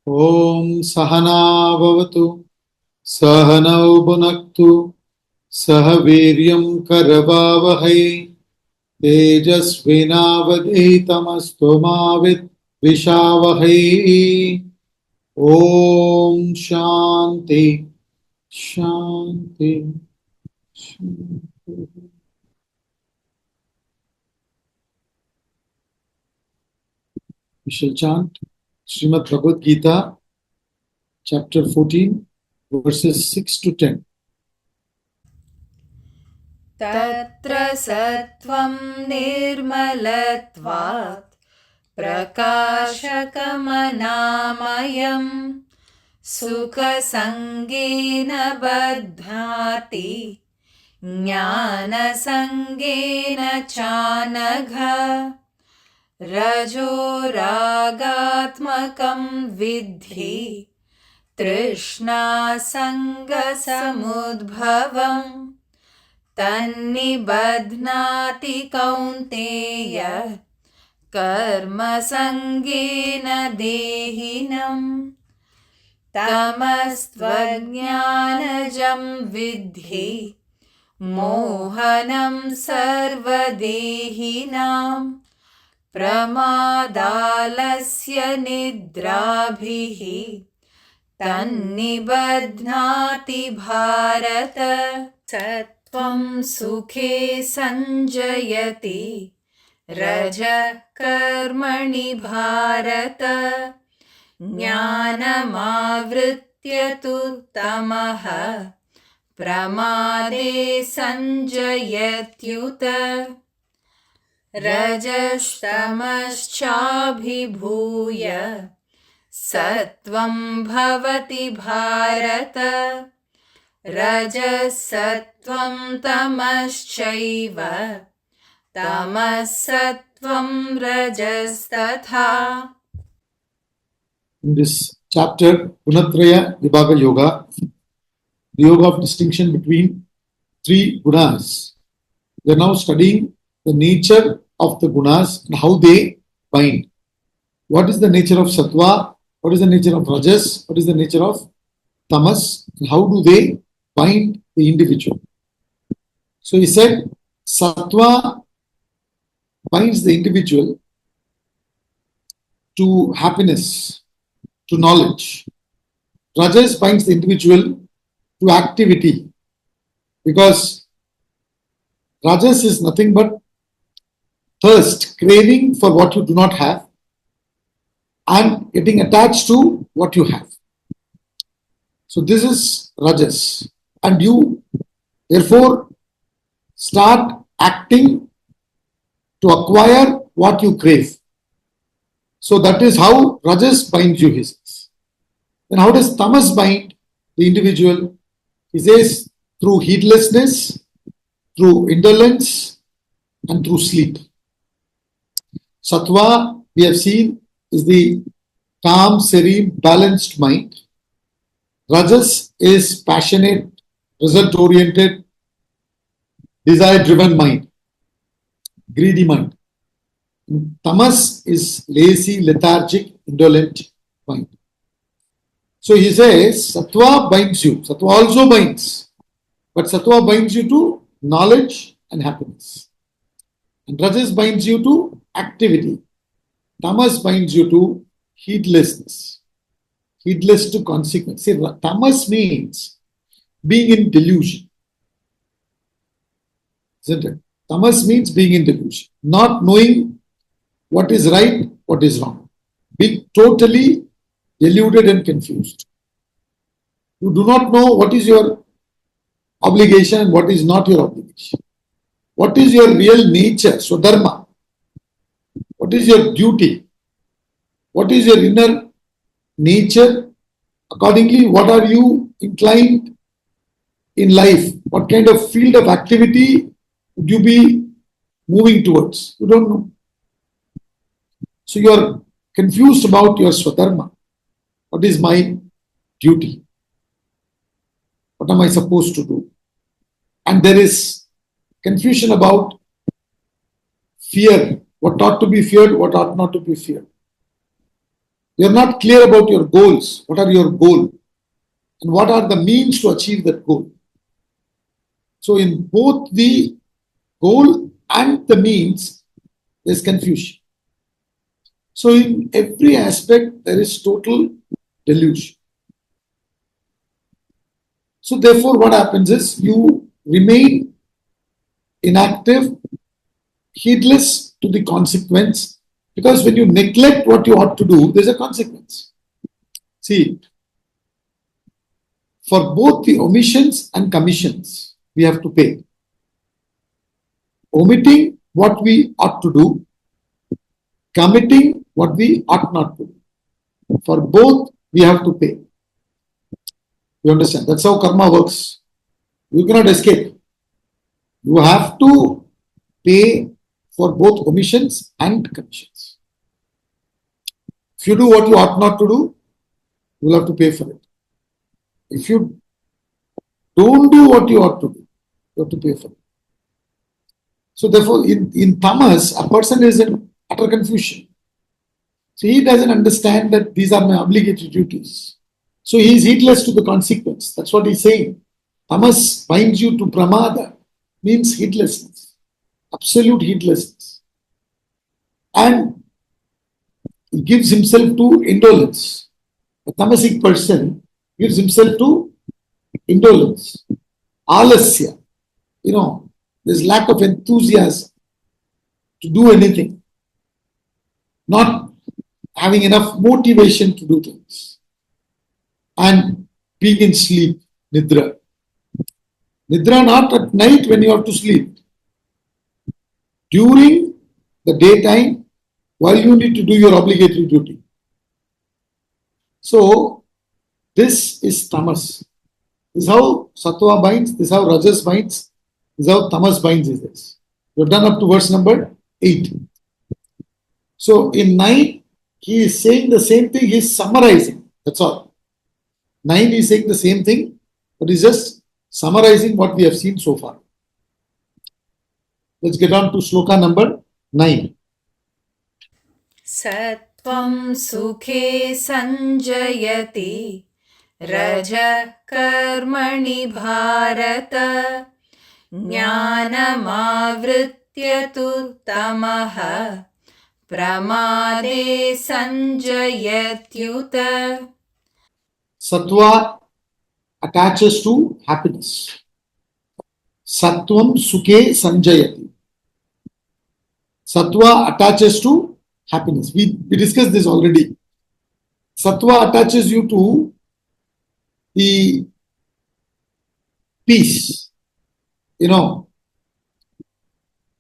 Om Sahana Bhavatu Sahanau Bhunaktu Sahaviryam Karavavahai Tejasvinavadhitamastu Mavit Vishavahai. Om Shanti Shanti Shanti. We shall chant Srimad Bhagavad Gita, chapter 14, verses 6 to 10. तत्र सत्त्वं निर्मलत्वात् प्रकाशकमनामयम् सुखसङ्गेन बध्नाति ज्ञानसङ्गेन चानघ रजोरागात्मकं विद्धि तृष्णासङ्गसमुद्भवम् तन्निबध्नाति कौन्तेय कर्मसङ्गेन देहिनम् तमस्त्वज्ञानजं विद्धि मोहनं सर्वदेहिनां प्रमादालस्य निद्राभिः तन्निबध्नाति भारत सत्त्वं सुखे संजयति रजः कर्मणि भारत ज्ञानमावृत्य तु तमः प्रमादे संजयत्युत रजस्तमश्चाभिभूय सत्त्वं भवति भारत रजः सत्त्वं तमश्चैव तमः सत्त्वं रजस्तथा. In this chapter, Gunatraya Vibhaga Yoga, the yoga of distinction between three gunas. We are now studying the nature of the gunas and how they bind. What is the nature of Satva? What is the nature of Rajas? What is the nature of Tamas? And how do they bind the individual? So he said, Satva binds the individual to happiness, to knowledge. Rajas binds the individual to activity, because Rajas is nothing but thirst, craving for what you do not have and getting attached to what you have. So this is Rajas, and you therefore start acting to acquire what you crave. So that is how Rajas binds you, he says. Then how does Tamas bind the individual? He says through heedlessness, through indolence, and through sleep. Satva, we have seen, is the calm, serene, balanced mind. Rajas is passionate, result-oriented, desire-driven mind, greedy mind. Tamas is lazy, lethargic, indolent mind. So he says, Satva binds you. Satva also binds. But Satva binds you to knowledge and happiness. And Rajas binds you to activity. Tamas binds you to heedlessness. Heedless to consequence. See, Tamas means being in delusion. Isn't it? Tamas means being in delusion. Not knowing what is right, what is wrong. Being totally deluded and confused. You do not know what is your obligation and what is not your obligation. What is your real nature, Swadharma? What is your duty? What is your inner nature? Accordingly, what are you inclined in life? What kind of field of activity would you be moving towards? You don't know. So you are confused about your Swadharma. What is my duty? What am I supposed to do? And there is confusion about fear. What ought to be feared, what ought not to be feared. You're not clear about your goals. What are your goals? And what are the means to achieve that goal? So in both the goal and the means, there's confusion. So in every aspect, there is total delusion. So therefore, what happens is you remain inactive, heedless to the consequence, because when you neglect what you ought to do, there's a consequence. See, for both the omissions and commissions, we have to pay. Omitting what we ought to do, committing what we ought not to do. For both, we have to pay. You understand? That's how karma works. You cannot escape. You have to pay for both omissions and commissions. If you do what you ought not to do, you will have to pay for it. If you don't do what you ought to do, you have to pay for it. So therefore, in Tamas, a person is in utter confusion. So he doesn't understand that these are my obligatory duties. So he is heedless to the consequence. That's what he's saying. Tamas binds you to pramada, means heedlessness, absolute heedlessness. And he gives himself to indolence. A tamasic person gives himself to indolence, alasya. There's lack of enthusiasm to do anything, not having enough motivation to do things, and being in sleep, nidra. Nidra not at night when you have to sleep. During the daytime, while you need to do your obligatory duty. So, this is tamas. This is how Satva binds, this is how Rajas binds, this is how Tamas binds is this. We've done up to verse number 8. So, in 9, he is saying the same thing, he is summarizing. That's all. 9 is saying the same thing, but he's just summarizing what we have seen so far. Let's get on to sloka number 9. Satvam sukhe sanjayati Raja karmani bharata Jnanamavritya tu tamaha Pramade sanjayatyuta. Satva attaches to happiness. Satvam sukhe sanjayati. Satva attaches to happiness. We discussed this already. Satva attaches you to the peace,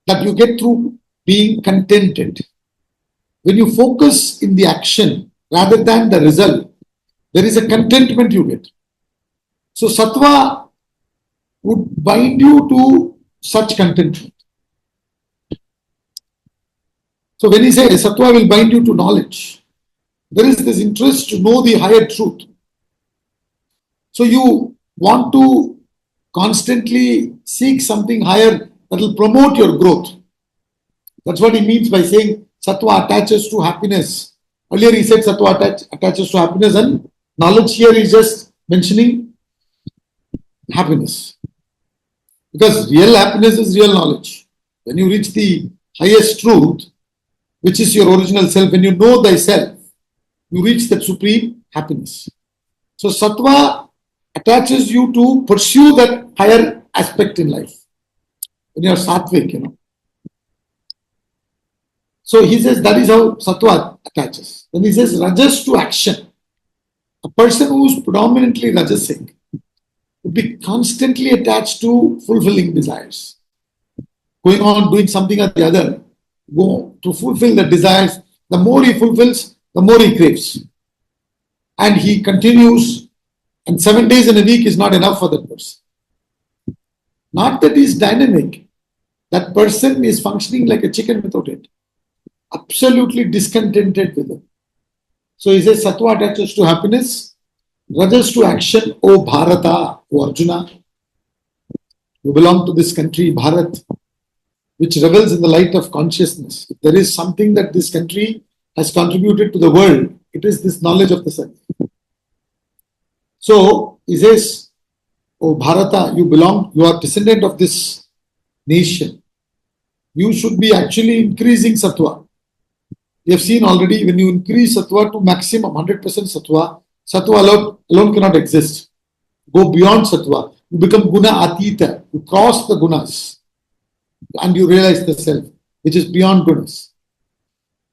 that you get through being contented. When you focus in the action rather than the result, there is a contentment you get. So Satva would bind you to such contentment. So when he says Satva will bind you to knowledge, there is this interest to know the higher truth. So you want to constantly seek something higher that will promote your growth. That's what he means by saying Satva attaches to happiness. Earlier he said Satva attaches to happiness, and knowledge here is just mentioning happiness. Because real happiness is real knowledge. When you reach the highest truth, which is your original self, when you know thyself, you reach that supreme happiness. So Satva attaches you to pursue that higher aspect in life. When you are sattvic, So he says that is how Satva attaches. Then he says Rajas to action. A person who is predominantly Rajasic would be constantly attached to fulfilling desires. Going on doing something or the other, go to fulfill the desires. The more he fulfills, the more he craves. And he continues, and 7 days in a week is not enough for that person. Not that he's dynamic. That person is functioning like a chicken without it. Absolutely discontented with it. So he says Satva attaches to happiness, Rajas to action. O Bharata, O Arjuna, you belong to this country, Bharat, which revels in the light of consciousness. If there is something that this country has contributed to the world, It is this knowledge of the self. So he says, "Oh Bharata, you are descendant of this nation. You should be actually increasing sattva." We have seen already, when you increase sattva to maximum 100% sattva, alone cannot exist. Go beyond sattva. You become guna atita. You cross the gunas and you realize the self, which is beyond gunas.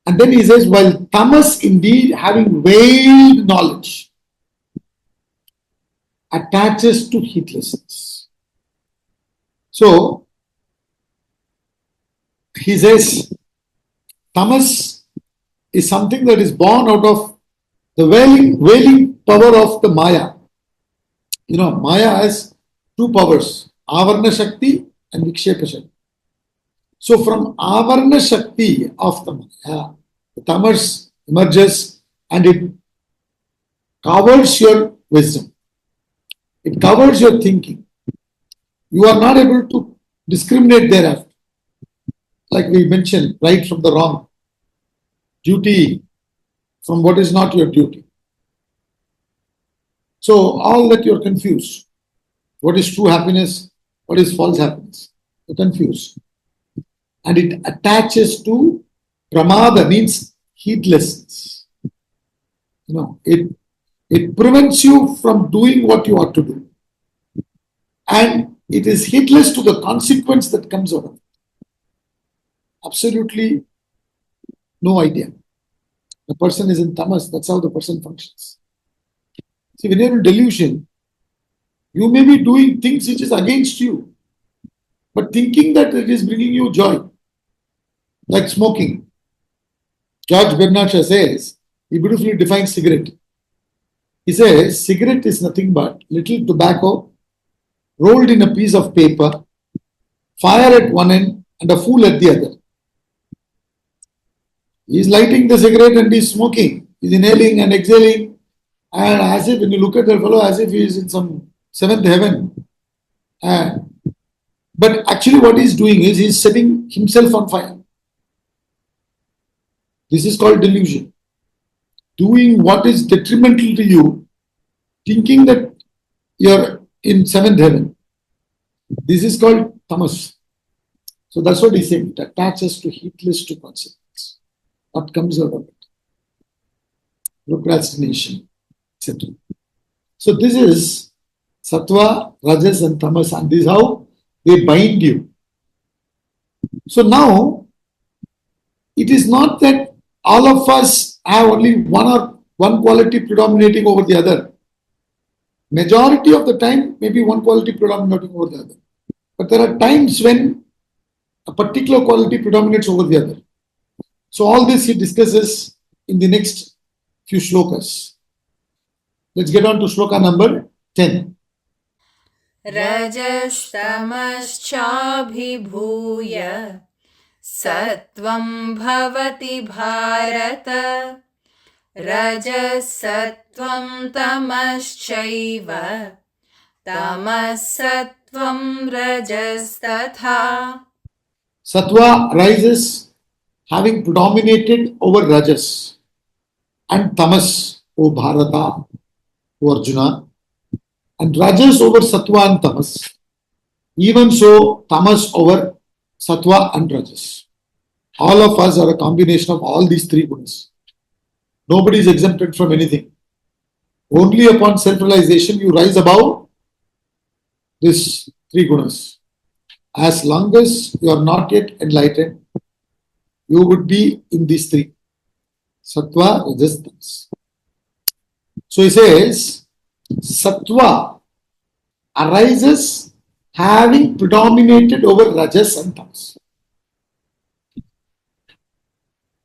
And then he says, while tamas indeed having veiled knowledge attaches to heedlessness. So he says, tamas is something that is born out of the veiling power of the Maya. You know, Maya has two powers, Avarna Shakti and Vikshepa Shakti. So from Avarna Shakti of the Maya, the Tamas emerges and it covers your wisdom. It covers your thinking. You are not able to discriminate thereafter. Like we mentioned, right from the wrong, duty from what is not your duty. So all that you're confused. What is true happiness? What is false happiness? You're confused. And it attaches to pramada, means heedlessness. You know, it prevents you from doing what you ought to do. And it is heedless to the consequence that comes out of it. Absolutely no idea. The person is in tamas, that's how the person functions. See, when you're in delusion, you may be doing things which is against you, but thinking that it is bringing you joy, like smoking. George Bernard Shaw says, he beautifully defines cigarette. He says, cigarette is nothing but little tobacco rolled in a piece of paper, fire at one end and a fool at the other. He is lighting the cigarette and he is smoking. He is inhaling and exhaling. And as if, when you look at the fellow, as if he is in some seventh heaven. But actually what he is doing is he is setting himself on fire. This is called delusion. Doing what is detrimental to you, thinking that you are in seventh heaven. This is called tamas. So that's what he is saying. It attaches to heedless to consequence. What comes out of it? Procrastination, etc. So this is Satva, Rajas and Tamas, and this is how they bind you. So now, it is not that all of us have only one quality predominating over the other. Majority of the time, maybe one quality predominating over the other. But there are times when a particular quality predominates over the other. So all this he discusses in the next few shlokas. Let's get on to shloka number 10. Rajashtamaschabhibhuya Satvam bhavati bharata Rajasatvam tamaschaiva Tamasatvam rajastatha. Satva rises having predominated over Rajas and Tamas, O Bharata, O Arjuna, and Rajas over Satva and Tamas. Even so, Tamas over Satva and Rajas. All of us are a combination of all these three gunas. Nobody is exempted from anything. Only upon self-realization you rise above these three gunas. As long as you are not yet enlightened, you would be in these three. Satva, Rajas, Tamas. So he says, Satva arises having predominated over Rajas and Tamas.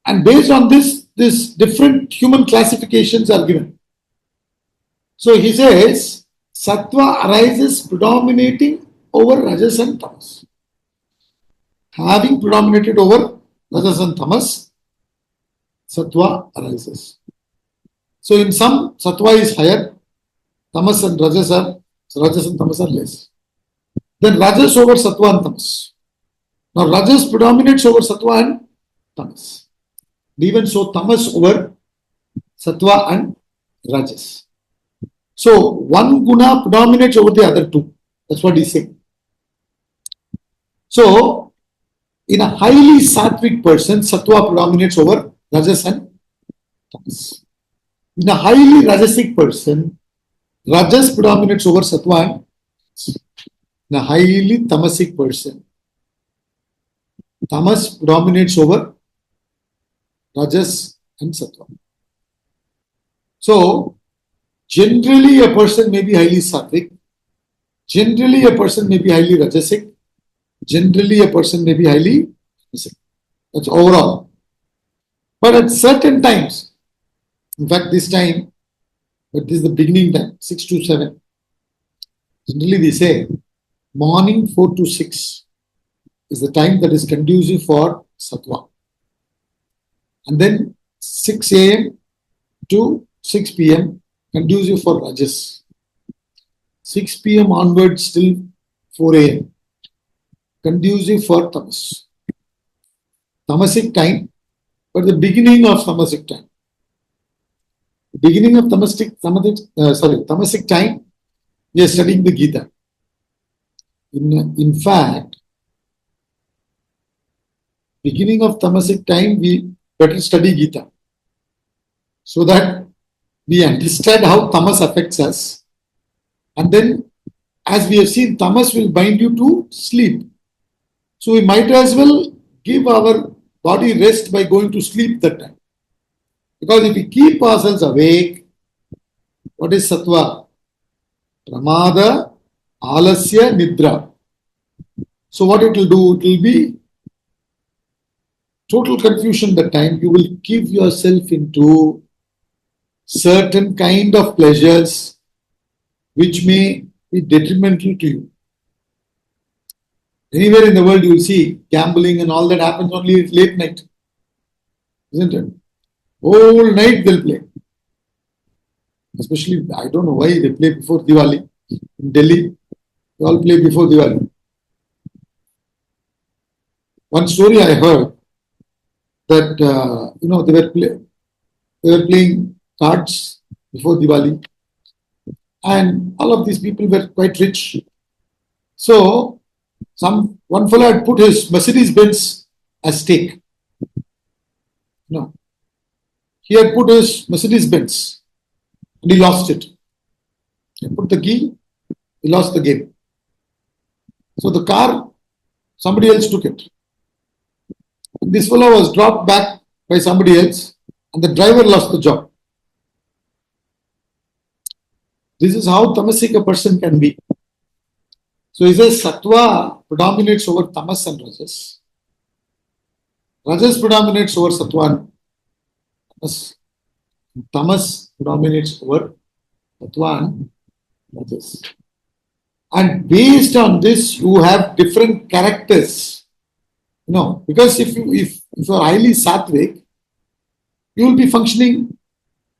And based on this different human classifications are given. So he says, Satva arises predominating over Rajas and Tamas. Having predominated over Rajas and Tamas, Satva arises. So in some, Satva is higher, Tamas and Rajas and Tamas are less. Then Rajas over Satva and Tamas. Now Rajas predominates over Satva and Tamas. Even so, Tamas over Sattva and Rajas. So one guna predominates over the other two. That's what he's saying. So in a highly sattvic person, Sattva predominates over Rajas and Tamas. In a highly Rajasic person, Rajas predominates over Sattva and Tamas. In a highly Tamasic person, Tamas predominates over Rajas and Sattva. So, generally a person may be highly sattvic, generally a person may be highly Rajasic, generally a person may be highly Tamasic. That's overall. But at certain times, in fact this time, but this is the beginning time, 6 to 7. Generally we say morning 4 to 6 is the time that is conducive for Sattva. And then 6 a.m. to 6 p.m. conducive for Rajas. 6 p.m. onwards till 4 a.m. conducive for Tamas. Tamasic time, but the beginning of Tamasic time. The beginning of Tamasic time, we are studying the Gita. In fact, beginning of Tamasic time, we better study Gita so that we understand how Tamas affects us. And then, as we have seen, Tamas will bind you to sleep. So we might as well give our body rest by going to sleep that time. Because if we keep ourselves awake, what is Sattva? Pramada, Alasya, Nidra. So what it will do? It will be total confusion that time. You will give yourself into certain kind of pleasures which may be detrimental to you. Anywhere in the world you will see gambling and all that happens only late night. Isn't it? Whole night they'll play. Especially, I don't know why they play before Diwali. In Delhi, they all play before Diwali. One story I heard that, they were playing cards before Diwali. And all of these people were quite rich. So, one fellow had put his Mercedes Benz as stake. No. He had put his Mercedes Benz and he lost it. He put the key, he lost the game. So the car, somebody else took it. And this fellow was dropped back by somebody else and the driver lost the job. This is how tamasic a person can be. So he says Sattva predominates over Tamas and Rajas. Rajas predominates over Sattva and Tamas. Tamas predominates over Sattva and Rajas. And based on this, you have different characters. Because if you are highly sattvic, you will be functioning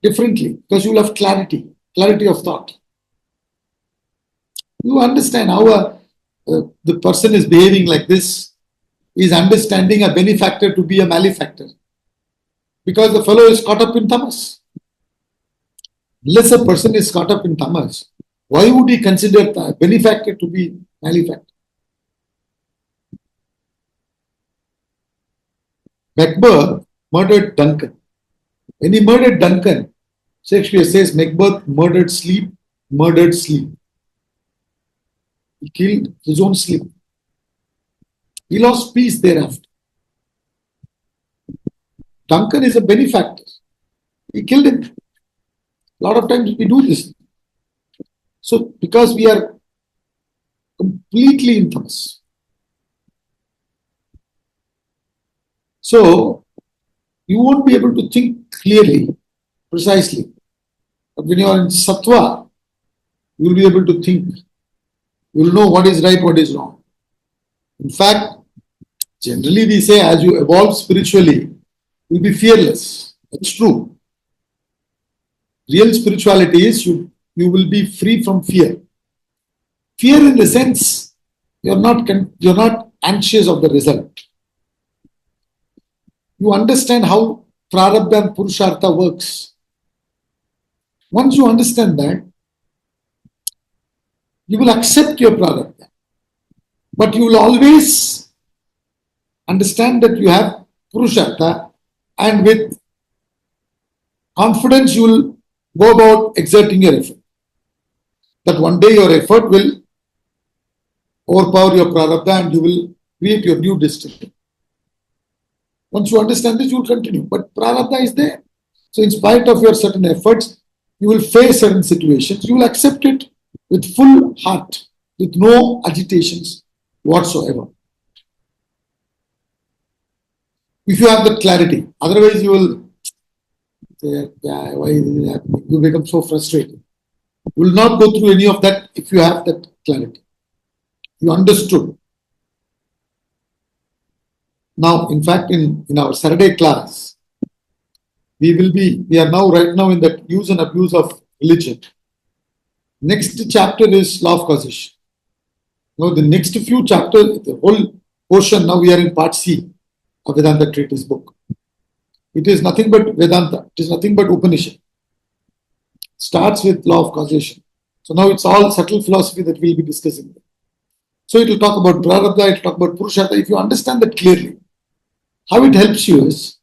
differently because you will have clarity of thought. You understand how the person is behaving like this, is understanding a benefactor to be a malefactor. Because the fellow is caught up in tamas. Unless a person is caught up in tamas, why would he consider a benefactor to be malefactor? Macbeth murdered Duncan. When he murdered Duncan, Shakespeare says Macbeth murdered sleep. He killed his own sleep. He lost peace thereafter. Duncan is a benefactor. He killed him. A lot of times we do this. So, because we are completely in tamas. So, you won't be able to think clearly, precisely. But when you are in sattva, you will be able to think. You will know what is right, what is wrong. In fact, generally we say as you evolve spiritually, you will be fearless. That's true. Real spirituality is you will be free from fear. Fear in the sense you're not anxious of the result. You understand how prarabdha and purushartha works. Once you understand that, you will accept your prarabdha. But you will always understand that you have purushartha, and with confidence you will go about exerting your effort. That one day your effort will overpower your prarabdha and you will create your new destiny. Once you understand this, you will continue. But prarabdha is there. So in spite of your certain efforts, you will face certain situations. You will accept it with full heart, with no agitations whatsoever. If you have that clarity, otherwise you will say, yeah, why is it happening? You become so frustrated. You will not go through any of that if you have that clarity. You understood. Now, in fact, in our Saturday class, we are now right now in that use and abuse of religion. Next chapter is law of causation. Now, the next few chapters, the whole portion, now we are in part C of Vedanta treatise book. It is nothing but Vedanta. It is nothing but Upanishad. Starts with law of causation. So now it's all subtle philosophy that we'll be discussing. So it will talk about prarabdha, it will talk about purushartha. If you understand that clearly, how it helps you is,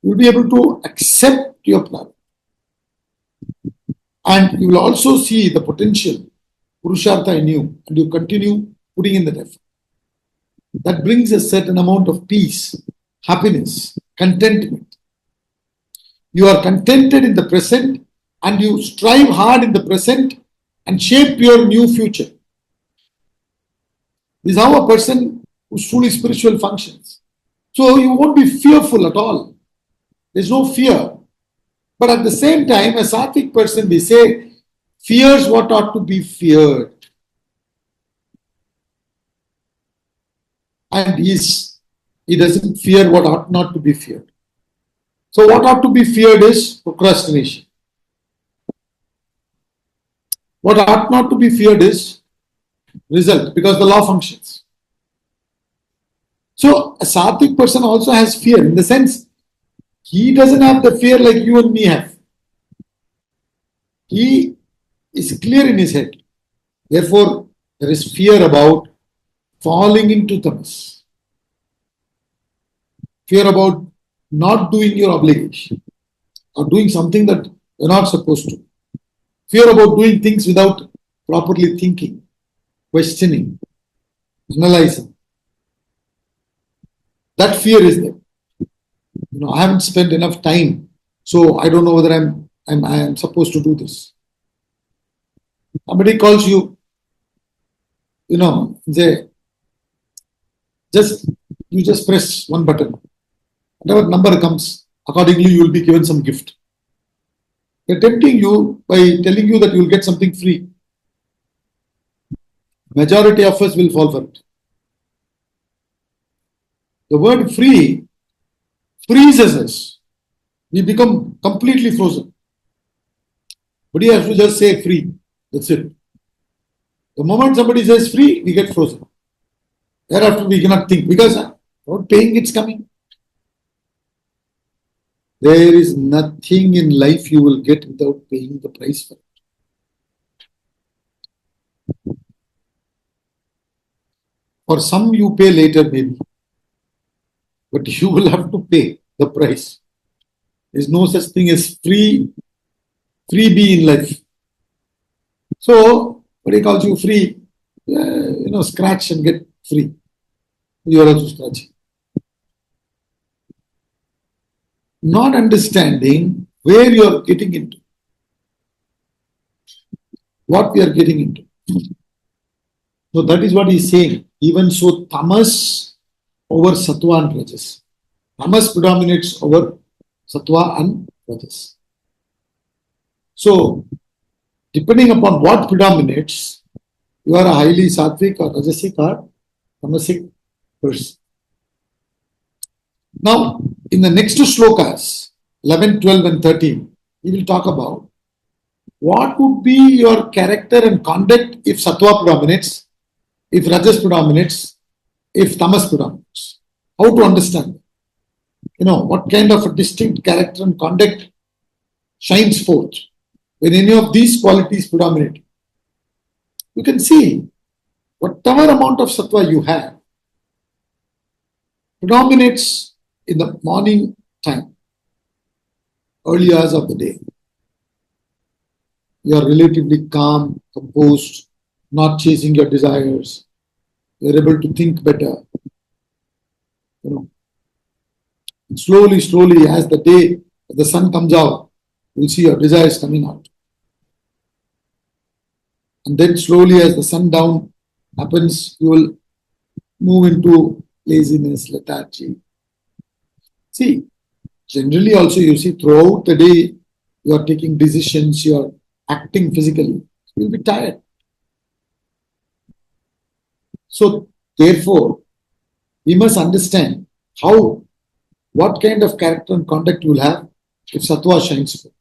you'll be able to accept your prarabdha. And you will also see the potential purushartha in you, and you continue putting in that effort. That brings a certain amount of peace, happiness, contentment. You are contented in the present and you strive hard in the present and shape your new future. This is how a person who's truly spiritual functions. So you won't be fearful at all. There's no fear. But at the same time, a sattvic person, we say, fears what ought to be feared. And he doesn't fear what ought not to be feared. So what ought to be feared is procrastination. What ought not to be feared is result, because the law functions. So a sattvic person also has fear, in the sense he doesn't have the fear like you and me have. He is clear in his head. Therefore, there is fear about falling into tamas. Fear about not doing your obligation or doing something that you're not supposed to. Fear about doing things without properly thinking, questioning, analyzing. That fear is there. I haven't spent enough time, so I don't know whether I am supposed to do this. Somebody calls you, say, you just press one button. Whatever number comes, accordingly you will be given some gift. They're tempting you by telling you that you will get something free. Majority of us will fall for it. The word free freezes us. We become completely frozen. But you have to just say free. That's it. The moment somebody says free, we get frozen. Thereafter we cannot think, because without paying it's coming. There is nothing in life you will get without paying the price for it. For some you pay later maybe, but you will have to pay the price. There is no such thing as freebie in life. So, what he calls you free, scratch and get free. You are also scratching. Not understanding where you are getting into, what we are getting into. So that is what he is saying. Even so, tamas over sattva and rajas. Tamas predominates over sattva and rajas. So, depending upon what predominates, you are a highly sattvic or rajasic or tamasic person. Now, in the next slokas, 11, 12 and 13, we will talk about what would be your character and conduct if sattva predominates, if rajas predominates, if tamas predominates. How to understand? What kind of a distinct character and conduct shines forth. when any of these qualities predominate, you can see whatever amount of sattva you have predominates in the morning time, early hours of the day. You are relatively calm, composed, not chasing your desires. You are able to think better. Slowly, slowly, as the sun comes out, you will see your desires coming out. And then slowly, as the sundown happens, you will move into laziness, lethargy. See, generally also you see throughout the day, you are taking decisions, you are acting physically. You will be tired. So, therefore, we must understand what kind of character and conduct you will have if sattva shines forth.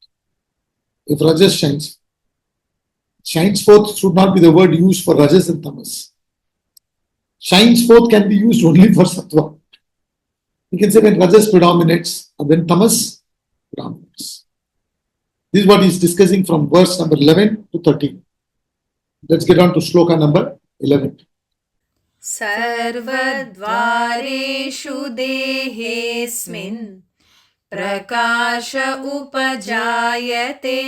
If rajas shines forth should not be the word used for rajas and tamas. Shines forth can be used only for sattva. You can say when rajas predominates or when tamas predominates. This is what he is discussing from verse number 11 to 13. Let's get on to shloka number 11. सर्वद्वारेषु देहेऽस्मिन् प्रकाश उपजायते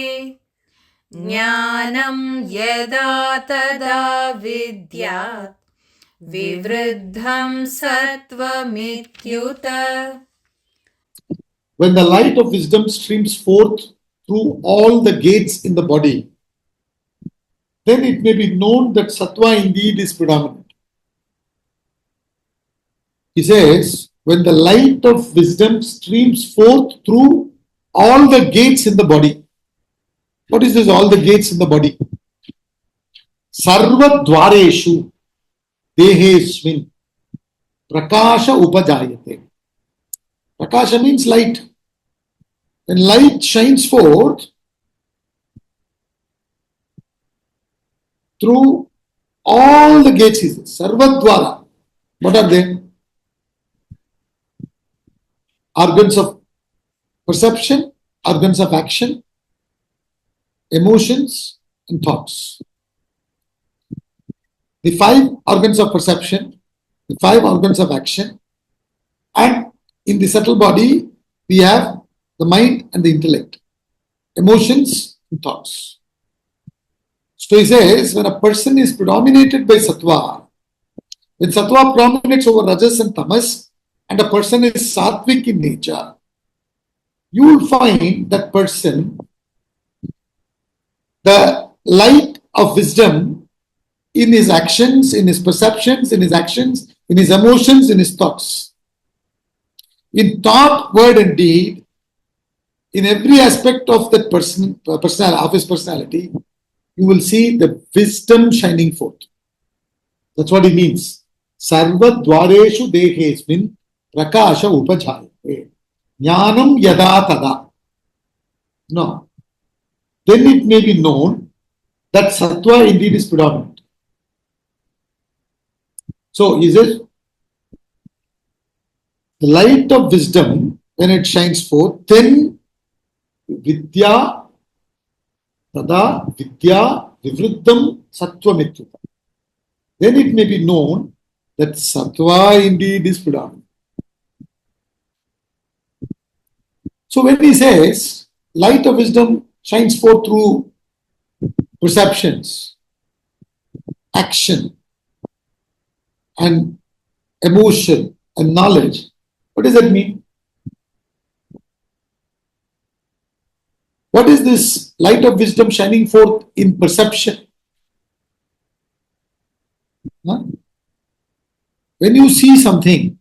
ज्ञानं यदा तदा विद्यात् विवृद्धं सत्त्वमित्युत. When the light of wisdom streams forth through all the gates in the body, then it may be known that sattva indeed is predominant. He says, when the light of wisdom streams forth through all the gates in the body. What is this, all the gates in the body? Sarva dvareshu dehesmin prakasha upajayate. Prakasha means light. When light shines forth through all the gates, Sarva dvara. What are they? Organs of perception, organs of action, emotions, and thoughts. The 5 organs of perception, the 5 organs of action, and in the subtle body, we have the mind and the intellect, emotions and thoughts. So he says, when a person is predominated by sattva, when sattva predominates over rajas and tamas, and a person is sattvic in nature, you will find that person, the light of wisdom in his actions, in his perceptions, in his actions, in his emotions, in his thoughts. In thought, word and deed, in every aspect of that person, of his personality, you will see the wisdom shining forth. That's what he means. Sarva dvareshu dehesmin prakasha upajayate. Jnanam yada tada. No. Then it may be known that sattva indeed is predominant. So he says, the light of wisdom, when it shines forth, then vidya tada vidya vivruddham sattva. Then it may be known that sattva indeed is predominant. So when he says light of wisdom shines forth through perceptions, action, and emotion and knowledge, what does that mean? What is this light of wisdom shining forth in perception? Huh? When you see something,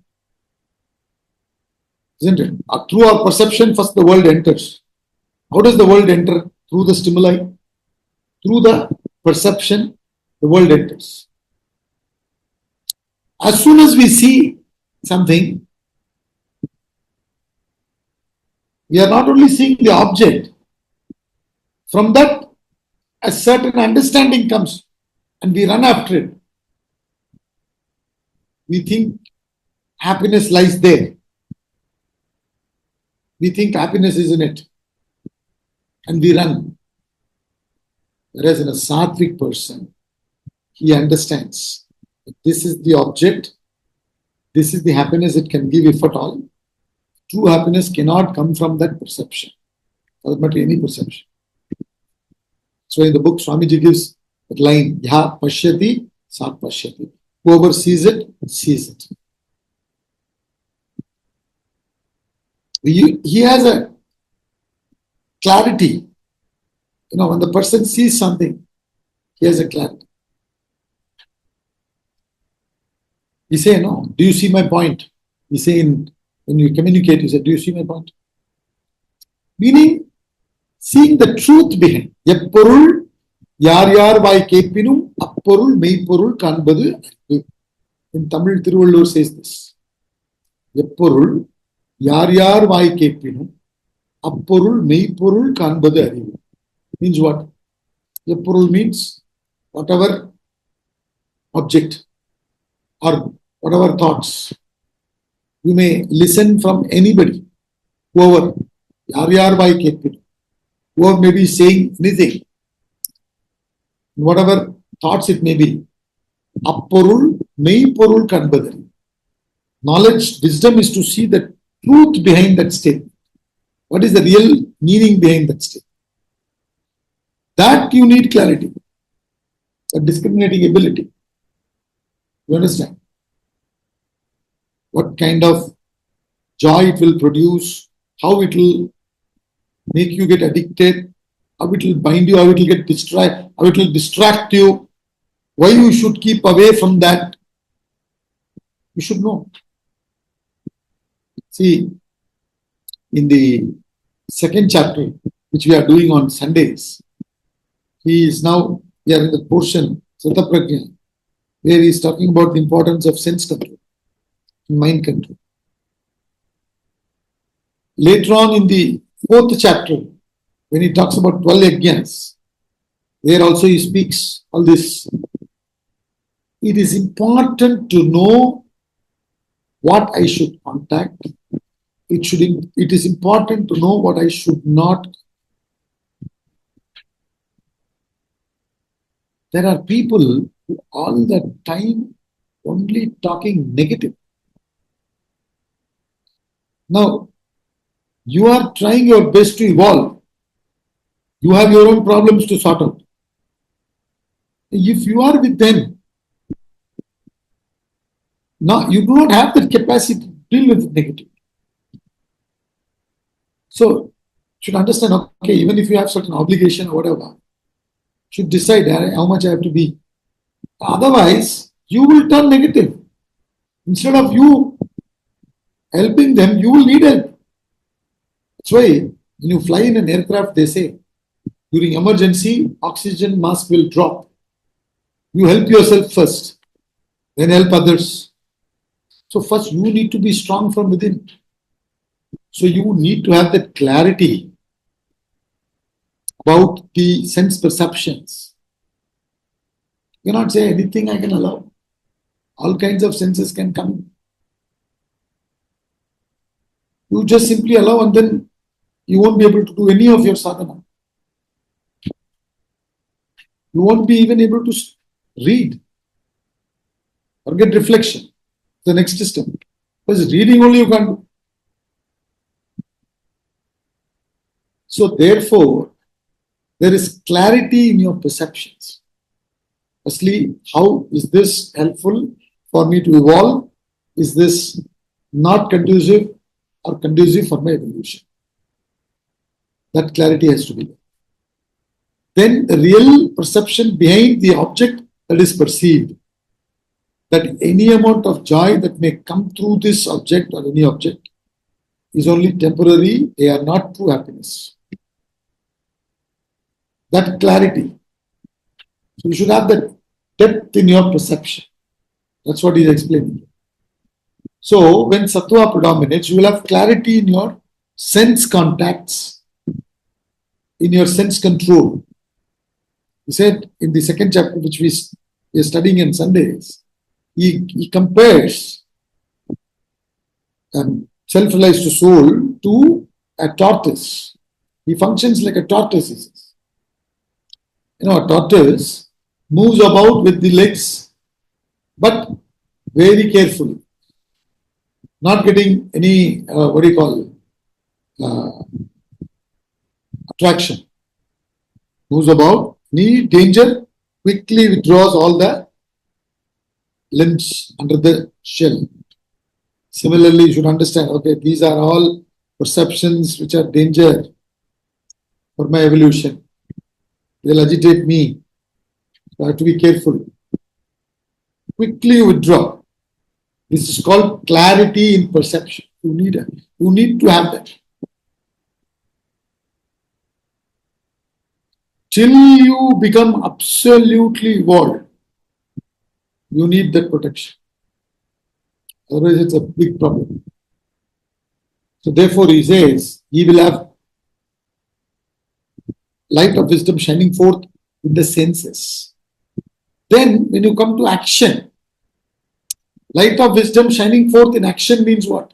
isn't it? Through our perception, first the world enters. How does the world enter? Through the stimuli. Through the perception, the world enters. As soon as we see something, we are not only seeing the object, from that a certain understanding comes and we run after it. We think happiness lies there. We think happiness is in it. And we run. Whereas in a sattvic person, he understands that this is the object, this is the happiness it can give, if at all. True happiness cannot come from that perception, or not any perception. So in the book, Swamiji gives that line, Yah Pashyati, Sat Pashyati. Whoever sees it, sees it. He has a clarity. When the person sees something, he has a clarity. We say, no, do you see my point? We say when you communicate, you say, do you see my point? Meaning, seeing the truth behind. Epporul yar yar vai kepinum apporul meipporul kanbadu. In Tamil, Tiruvallur says this. Epporul yar yar vai kepinum apporul meipporul kanbadu arivu. Means what? Epporul means whatever object or whatever thoughts. You may listen from anybody, whoever, yar yar vai kepinum. Whoever may be saying anything, whatever thoughts it may be, apporul, meipporul kanbadari. Knowledge, wisdom is to see the truth behind that statement. What is the real meaning behind that statement? That you need clarity, a discriminating ability. You understand? What kind of joy it will produce, how it will make you get addicted, how it will bind you, how it will get distract, how it will distract you, why you should keep away from that. You should know. See, in the second chapter, which we are doing on Sundays, we are in the portion, Satva Prajna, where he is talking about the importance of sense control, mind control. Later on in the fourth chapter, when he talks about 12 yajnas, there also he speaks all this. It is important to know what I should contact. It is important to know what I should not. There are people who all the time only talking negative. Now, you are trying your best to evolve. You have your own problems to sort out. If you are with them, now you do not have the capacity to deal with negative. So, you should understand, okay, even if you have certain obligation or whatever, should decide how much I have to be. Otherwise, you will turn negative. Instead of you helping them, you will need help. That's why when you fly in an aircraft, they say, during emergency, oxygen mask will drop. You help yourself first, then help others. So first you need to be strong from within. So you need to have that clarity about the sense perceptions. You cannot say anything I can allow. All kinds of senses can come. You just simply allow and then you won't be able to do any of your sadhana. You won't be even able to read or get reflection. The next step. Because reading only you can't do. So therefore, there is clarity in your perceptions. Firstly, how is this helpful for me to evolve? Is this not conducive or conducive for my evolution? That clarity has to be there. Then the real perception behind the object that is perceived. That any amount of joy that may come through this object or any object is only temporary, they are not true happiness. That clarity. So you should have that depth in your perception. That's what he's explaining. So when Satva predominates, you will have clarity in your sense contacts, in your sense control. He said in the second chapter, which we are studying on Sundays, he compares self-realized soul to a tortoise. He functions like a tortoise. A tortoise moves about with the legs, but very carefully, not getting any, uh, attraction. Moves about, any danger, quickly withdraws all the limbs under the shell. Similarly, you should understand, okay, these are all perceptions which are danger for my evolution. They'll agitate me. So I have to be careful. Quickly withdraw. This is called clarity in perception. You need to have that. Till you become absolutely evolved, you need that protection. Otherwise, it's a big problem. So therefore, he says, he will have light of wisdom shining forth in the senses. Then, when you come to action, light of wisdom shining forth in action means what?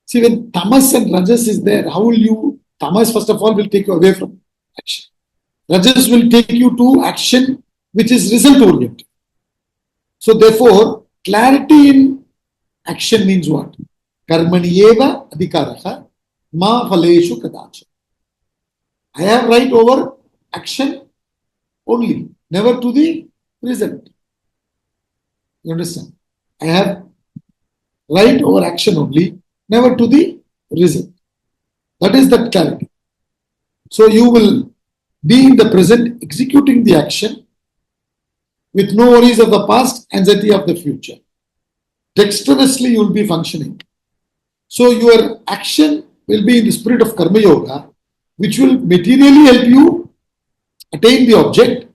See, when tamas and rajas is there, how will you, tamas first of all will take you away from action. Rajas will take you to action which is result oriented. So therefore, clarity in action means what? Karmaniyeva adhikaraha ma phaleshu kadacha. I have right over action only, never to the result. You understand? I have right over action only, never to the result. That is the clarity. So you will be in the present, executing the action with no worries of the past, anxiety of the future. Dexterously you will be functioning. So your action will be in the spirit of karma yoga, which will materially help you attain the object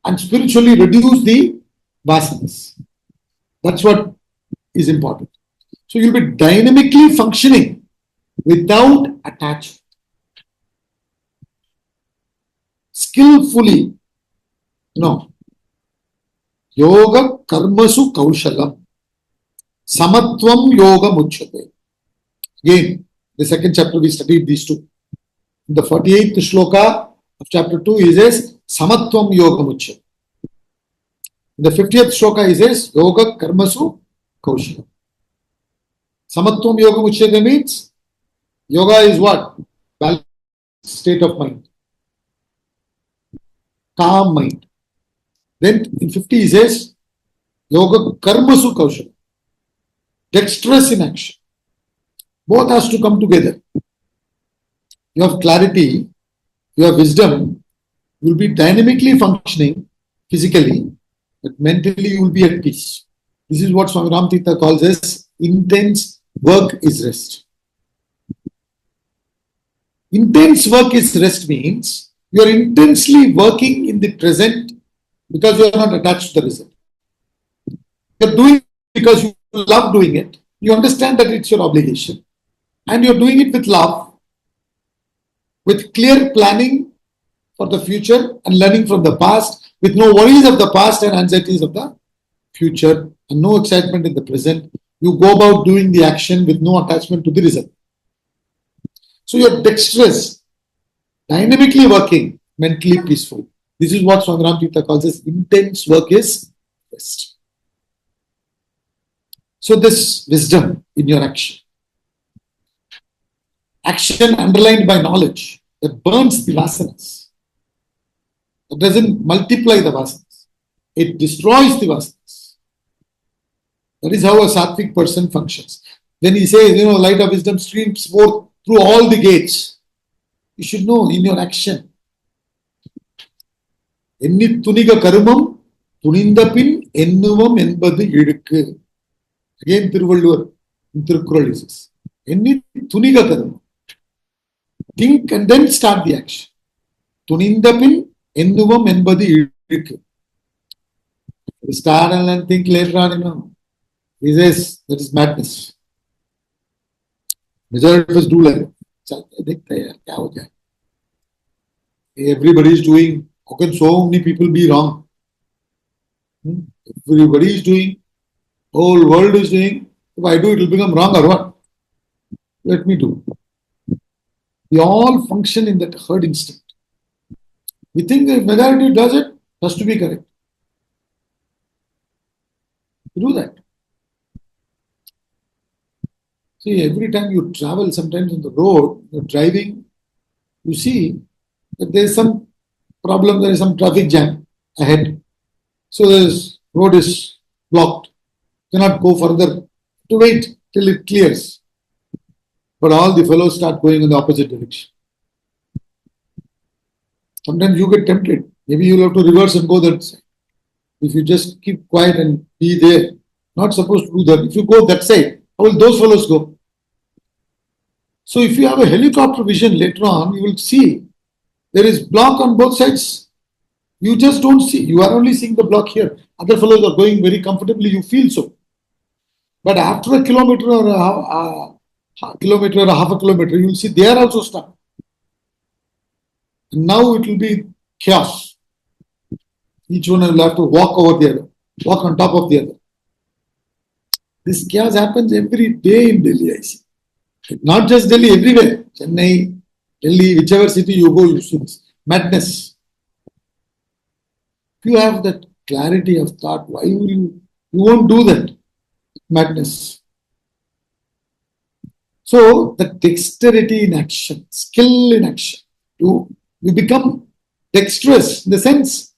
and spiritually reduce the vasanas. That's what is important. So you'll be dynamically functioning without attachment. Skillfully. No. Yoga karmasu kaushalam. Samatvam yoga muchyate. Again, the second chapter we studied these two. In the 48th shloka of chapter 2, he says, Samatvam yoga muchyate. In the 50th shloka, he says, Yoga karmasu kaushalam. Samatvam yoga muchyate means, yoga is what? Balanced state of mind. Calm mind. Then in 50 he says, Yoga karmasu kaushalam. Dexterous in action. Both has to come together. You have clarity, you have wisdom, you will be dynamically functioning physically, but mentally you will be at peace. This is what Swami Ramtita calls as intense work is rest. Intense work is rest means you are intensely working in the present because you are not attached to the result. You are doing it because you love doing it. You understand that it's your obligation. And you're doing it with love, with clear planning for the future and learning from the past, with no worries of the past and anxieties of the future, and no excitement in the present. You go about doing the action with no attachment to the result. So you're dexterous, dynamically working, mentally peaceful. This is what Swami Ramtita calls as intense work is rest. So this wisdom in your action. Action underlined by knowledge that burns the vasanas. It doesn't multiply the vasanas. It destroys the vasanas. That is how a sattvic person functions. When he says, light of wisdom streams forth through all the gates, you should know in your action. Enni tuniga karumam tunindapin ennuvam enbadu idukku. Again, Thiruvalluvar in Thirukkural says, Enni tuniga karumam. Think and then start the action. Tunindapin ennuvam enbadu idukku. Start and then think later on, He says that is madness. Majority of us do like that. Everybody is doing. How can so many people be wrong? Everybody is doing. Whole world is doing. If I do, it will become wrong or what? Let me do. We all function in that herd instinct. We think the majority does it, has to be correct. You do that. See, every time you travel, sometimes on the road, you're driving, you see that there is some problem, there is some traffic jam ahead. So this road is blocked, cannot go further. To wait till it clears. But all the fellows start going in the opposite direction. Sometimes you get tempted. Maybe you'll have to reverse and go that side. If you just keep quiet and be there, not supposed to do that. If you go that side, how will those fellows go? So if you have a helicopter vision later on, you will see there is block on both sides. You just don't see. You are only seeing the block here. Other fellows are going very comfortably. You feel so. But after a kilometer or a half a kilometer, you will see they are also stuck. And now it will be chaos. Each one will have to walk over the other, walk on top of the other. This chaos happens every day in Delhi, I see. Not just Delhi, everywhere. Chennai, Delhi, whichever city you go, you see this madness. If you have that clarity of thought, why will you won't do that? Madness. So the dexterity in action, skill in action, you become dexterous in the sense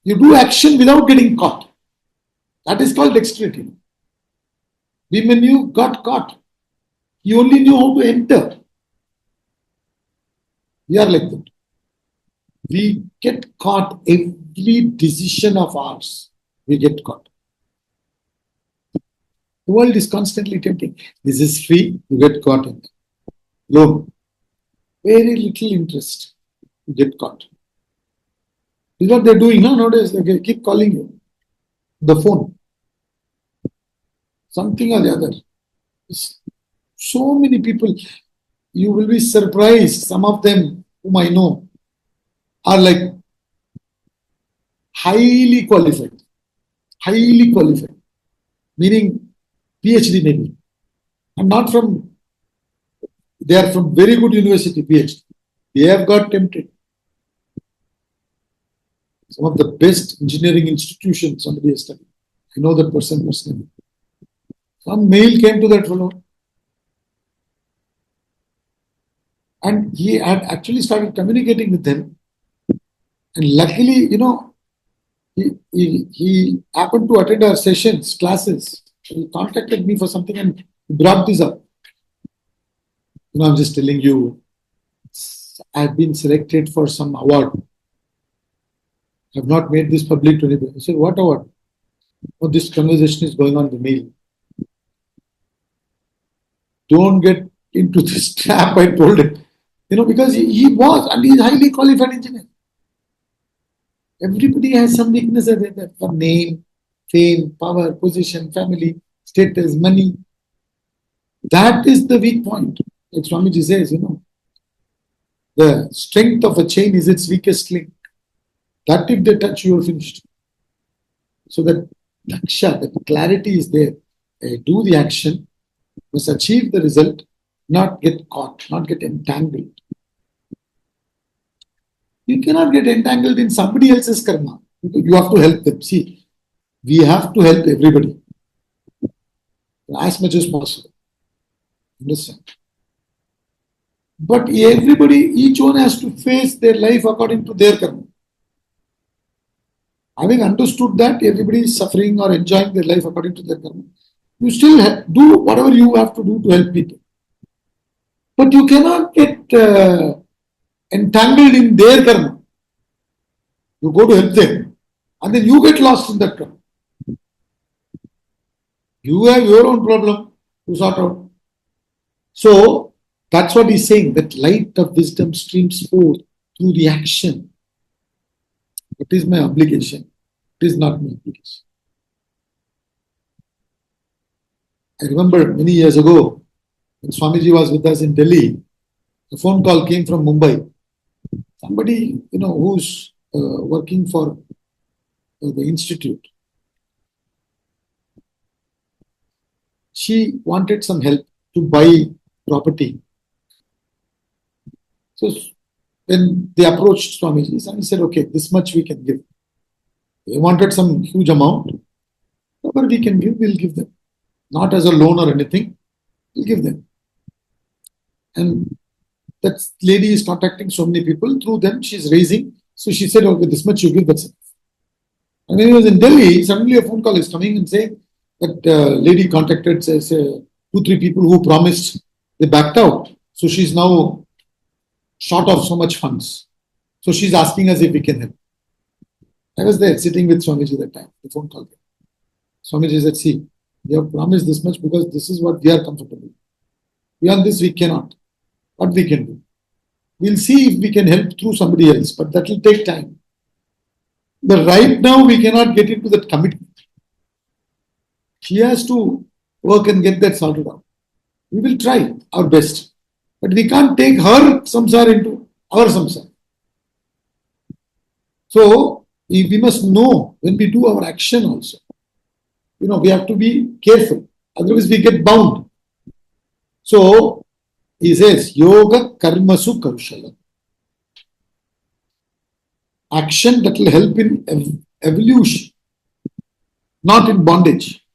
you do action without getting caught. That is called dexterity. Bhimanyu got caught. He only knew how to enter. We are like that. We get caught every decision of ours. We get caught. The world is constantly tempting. This is free, you get caught in it. Loan. Very little interest. You get caught. This is what they're doing nowadays. They keep calling you. The phone. Something or the other. So many people. You will be surprised. Some of them whom I know are like highly qualified. Highly qualified. Meaning PhD maybe. And not from, they are from very good university, PhD. They have got tempted. Some of the best engineering institutions somebody has studied. I know that person personally. Some mail came to that fellow. And he had actually started communicating with them. And luckily, he happened to attend our sessions, classes. He contacted me for something and brought this up. I'm just telling you, I've been selected for some award. I've not made this public to anybody. I said, what award? Oh, this conversation is going on in the mail. Don't get into this trap, I told him. Because he was, and he's a highly qualified engineer. Everybody has some weaknesses for name, fame, power, position, family, status, money. That is the weak point. Like Swamiji says, the strength of a chain is its weakest link. That if they touch, you are finished. So that daksha, that clarity is there. Do the action, must achieve the result, not get caught, not get entangled. You cannot get entangled in somebody else's karma. You have to help them. See, we have to help everybody as much as possible. Understand? But everybody, each one has to face their life according to their karma. Having understood that everybody is suffering or enjoying their life according to their karma, you still do whatever you have to do to help people. But you cannot get entangled in their karma. You go to help them and then you get lost in that karma. You have your own problem to sort out. So that's what he's saying, that light of wisdom streams forth through the action. It is my obligation. It is not my obligation. I remember many years ago, when Swamiji was with us in Delhi, a phone call came from Mumbai. Somebody, who's working for the institute. She wanted some help to buy property. So when they approached Swamiji, Swamiji said, okay, this much we can give. They wanted some huge amount. Whatever we can give, we'll give them. Not as a loan or anything, we'll give them. And that lady is contacting so many people. Through them, she's raising. So she said, okay, this much you give, that's enough. And when he was in Delhi, suddenly a phone call is coming and saying that lady contacted, says, 2-3 people who promised, they backed out. So she's now short of so much funds. So she's asking us if we can help. I was there sitting with Swamiji that time. The phone call came. Swamiji said, see, we have promised this much because this is what we are comfortable. Beyond this, we cannot. What we can do? We'll see if we can help through somebody else, but that will take time. But right now, we cannot get into that commitment. She has to work and get that sorted out. We will try our best. But we can't take her samsara into our samsara. So, we must know when we do our action also. We have to be careful. Otherwise, we get bound. So, he says, Yoga Karmasu Kaushala. Action that will help in evolution, not in bondage.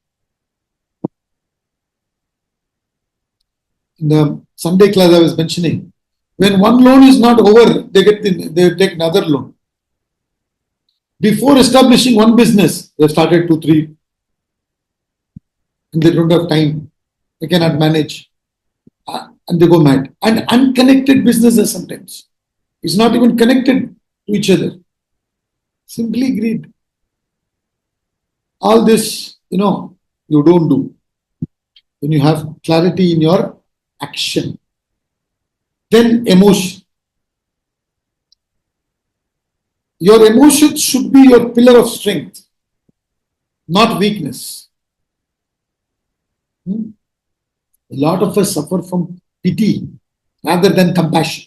In the Sunday class I was mentioning, when one loan is not over, they take another loan. Before establishing one business, they started 2-3, and they don't have time. They cannot manage, and they go mad. And unconnected businesses sometimes. It's not even connected to each other. Simply greed. All this, you don't do. When you have clarity in your action. Then emotion. Your emotions should be your pillar of strength, not weakness. A lot of us suffer from pity rather than compassion.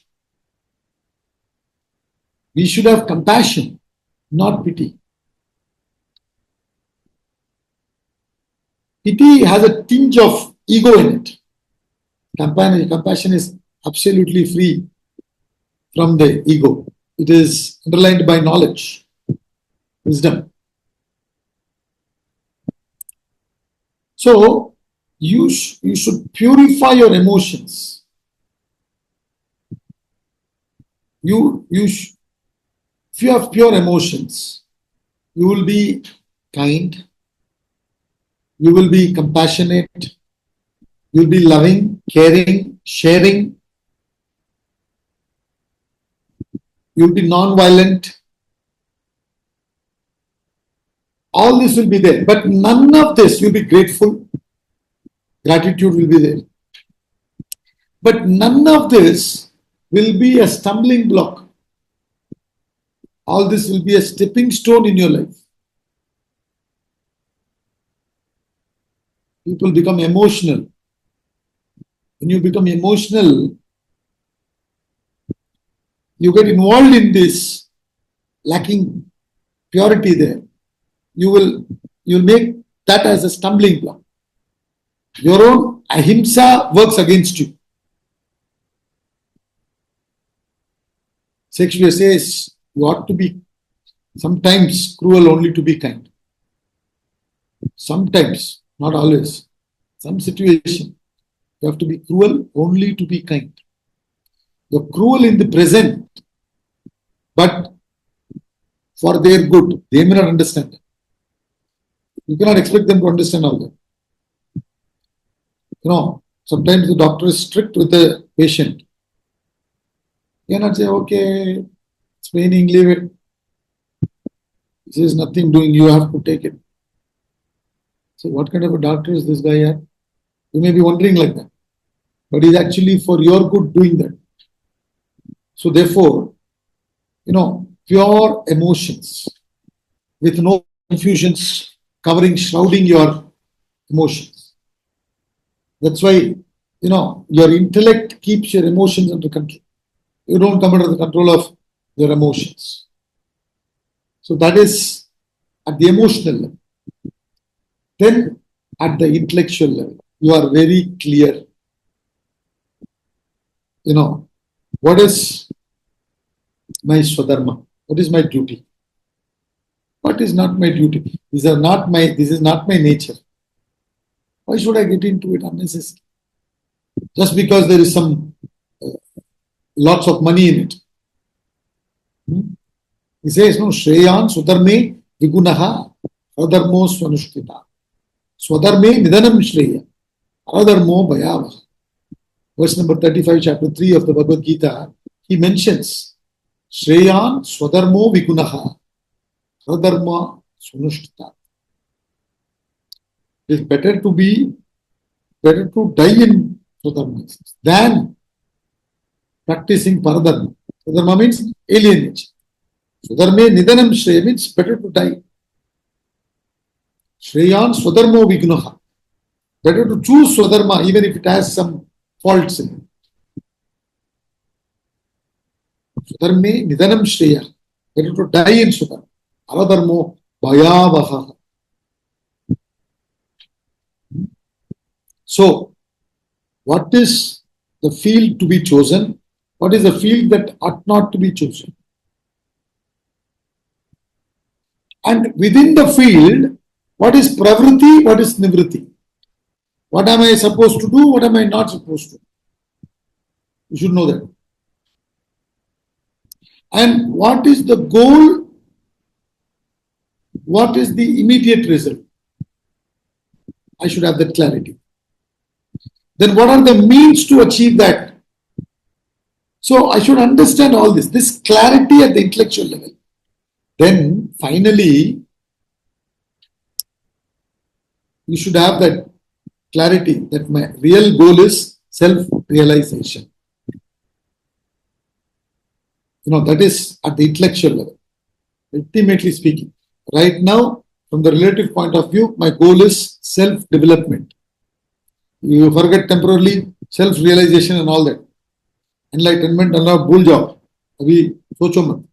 We should have compassion, not pity. Pity has a tinge of ego in it. Compassion is absolutely free from the ego. It is underlined by knowledge, wisdom. So, you should purify your emotions. If you have pure emotions, you will be kind, you will be compassionate, you will be loving, caring, sharing, you will be non-violent. All this will be there, but none of this, you will be grateful, gratitude will be there. But none of this will be a stumbling block. All this will be a stepping stone in your life. People become emotional. When you become emotional, you get involved in this, lacking purity there. You'll make that as a stumbling block. Your own ahimsa works against you. Shakespeare says you ought to be sometimes cruel only to be kind. Sometimes, not always. Some situation, you have to be cruel only to be kind. You're cruel in the present, but for their good. They may not understand it. You cannot expect them to understand all that. Sometimes the doctor is strict with the patient. You cannot say, okay, it's paining, leave it. This is nothing doing, you have to take it. So what kind of a doctor is this guy here? You may be wondering like that. But he's actually for your good doing that. So therefore, pure emotions with no confusions shrouding your emotions. That's why, your intellect keeps your emotions under control. You don't come under the control of your emotions. So that is at the emotional level. Then at the intellectual level, you are very clear. What is my swadharma? What is my duty? What is not my duty? This is not my nature. Why should I get into it unnecessarily? Just because there is some lots of money in it. He says, no, Shreyan Swadharme Vigunaha Adharmo Swanushtita. Swadharme Nidanam Shreya Adharmo Bhayavaha. Verse number 35, chapter 3 of the Bhagavad Gita, he mentions Shreyan Swadharmo Vigunaha Adharma Swanushtita. It is better to die in Swadharma than practicing Paradharma. Paradharma means alienage. Swadharme Nidanam Shreya means better to die. Shreyan Swadharmo Vignaha. Better to choose Swadharma even if it has some faults in it. Swadharme Nidanam Shreya. Better to die in Swadharma. Aradharmo Bhayavaha. So, what is the field to be chosen? What is the field that ought not to be chosen? And within the field, what is pravritti, what is nivritti? What am I supposed to do, what am I not supposed to do? You should know that. And what is the goal? What is the immediate result? I should have that clarity. Then what are the means to achieve that? So I should understand all this clarity at the intellectual level. Then finally, you should have that clarity that my real goal is self-realization. That is at the intellectual level. Ultimately speaking, right now, from the relative point of view, my goal is self-development. You forget temporarily self-realization and all that. Enlightenment, Allah, bhul jao. Abhi socho mat.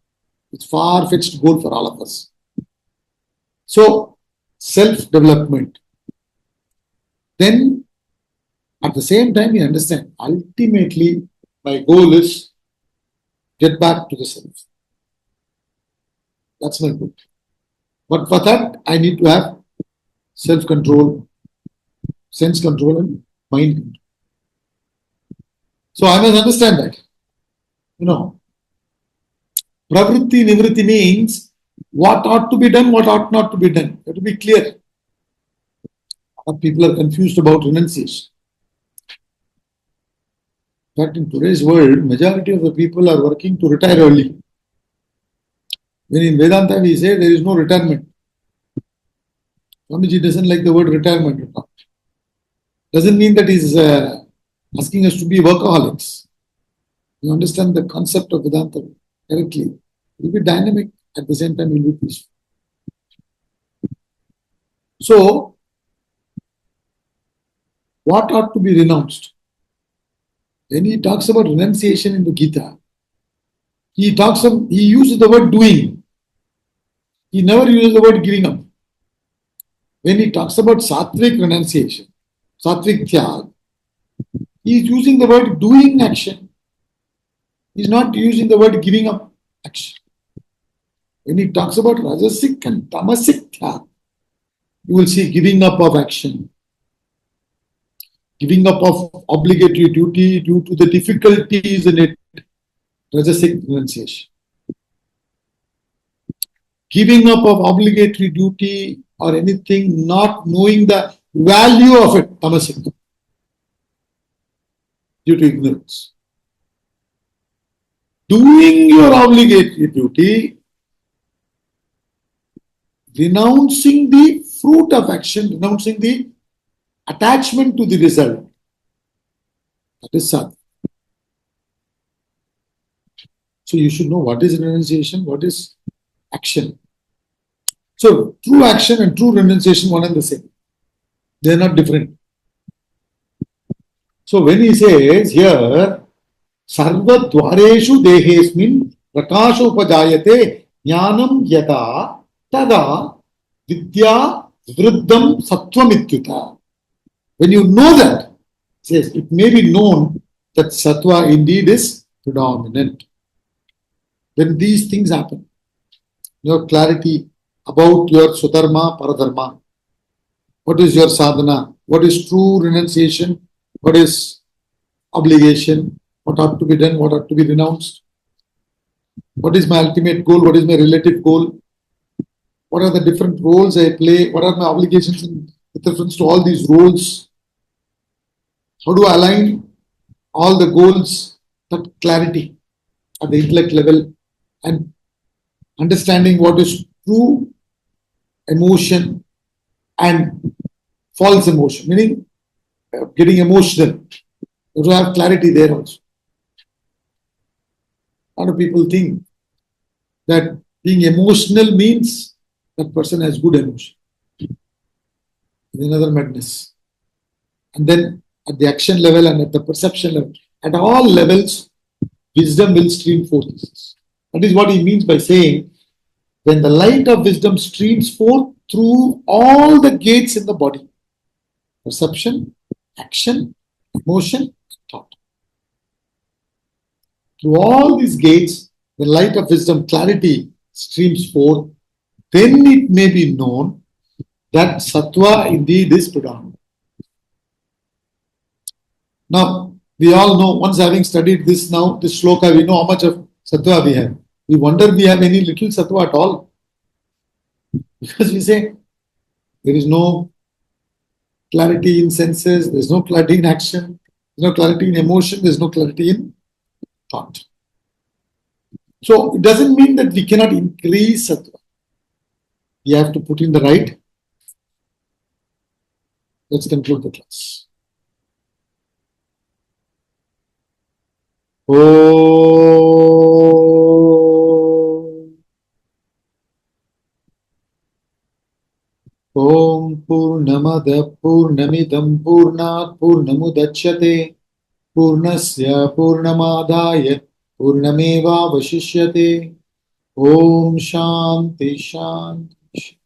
It's far-fetched goal for all of us. So, self-development. Then, at the same time, you understand, ultimately, my goal is get back to the self. That's my goal. But for that, I need to have self-control, sense control, and mind control. So I must understand that. Pravritti, nivritti means what ought to be done, what ought not to be done. You have to be clear. People are confused about renunciation. In fact, in today's world, majority of the people are working to retire early. When in Vedanta we say there is no retirement. Swamiji doesn't like the word retirement. Doesn't mean that he's asking us to be workaholics. You understand the concept of Vedanta correctly. You'll be dynamic, at the same time you'll be peaceful. So, what ought to be renounced? When he talks about renunciation in the Gita, he uses the word doing. He never uses the word giving up. When he talks about sattvic renunciation, sattvic tyag, he is using the word doing action. He is not using the word giving up action. When he talks about rajasic and tamasic tyag, you will see giving up of action, giving up of obligatory duty due to the difficulties in it, rajasic renunciation. Giving up of obligatory duty or anything, not knowing the value of it, tamasic, due to ignorance. Doing your obligatory duty, renouncing the fruit of action, renouncing the attachment to the result. That is sadhana. So you should know what is renunciation, what is action. So true action and true renunciation, one and the same. They are not different. So when he says here, Sarva dvareshu dehesmin prakasho upajayate jnanam yata tada vidya vriddham sattvam ityuta. When you know that, it says it may be known that sattva indeed is predominant. when these things happen, your clarity about your swadharma, paradharma, what is your sadhana, what is true renunciation, what is obligation, what ought to be done, what ought to be renounced, what is my ultimate goal, what is my relative goal, what are the different roles I play, what are my obligations with reference to all these roles, how do I align all the goals, that clarity at the intellect level, and understanding what is true emotion and false emotion, meaning getting emotional. You have to have clarity there also. A lot of people think that being emotional means that person has good emotion. It's another madness. And then at the action level and at the perception level, at all levels, wisdom will stream forth. That is what he means by saying, when the light of wisdom streams forth through all the gates in the body, perception, action, emotion, thought. Through all these gates, the light of wisdom, clarity streams forth, then it may be known that Satva indeed is predominant. Now, we all know, once having studied this now, this shloka, we know how much of Satva we have. We wonder we have any little Satva at all. Because we say, there is no clarity in senses, there is no clarity in action, there is no clarity in emotion, there is no clarity in thought. So, it doesn't mean that we cannot increase Satva. We have to put in the right. Let's conclude the class. Om Purnamada Purnamidam Purnat Purnamudachyate Purnasya Purnamadaya Purnameva Vashishyate. Om Shanti Shanti.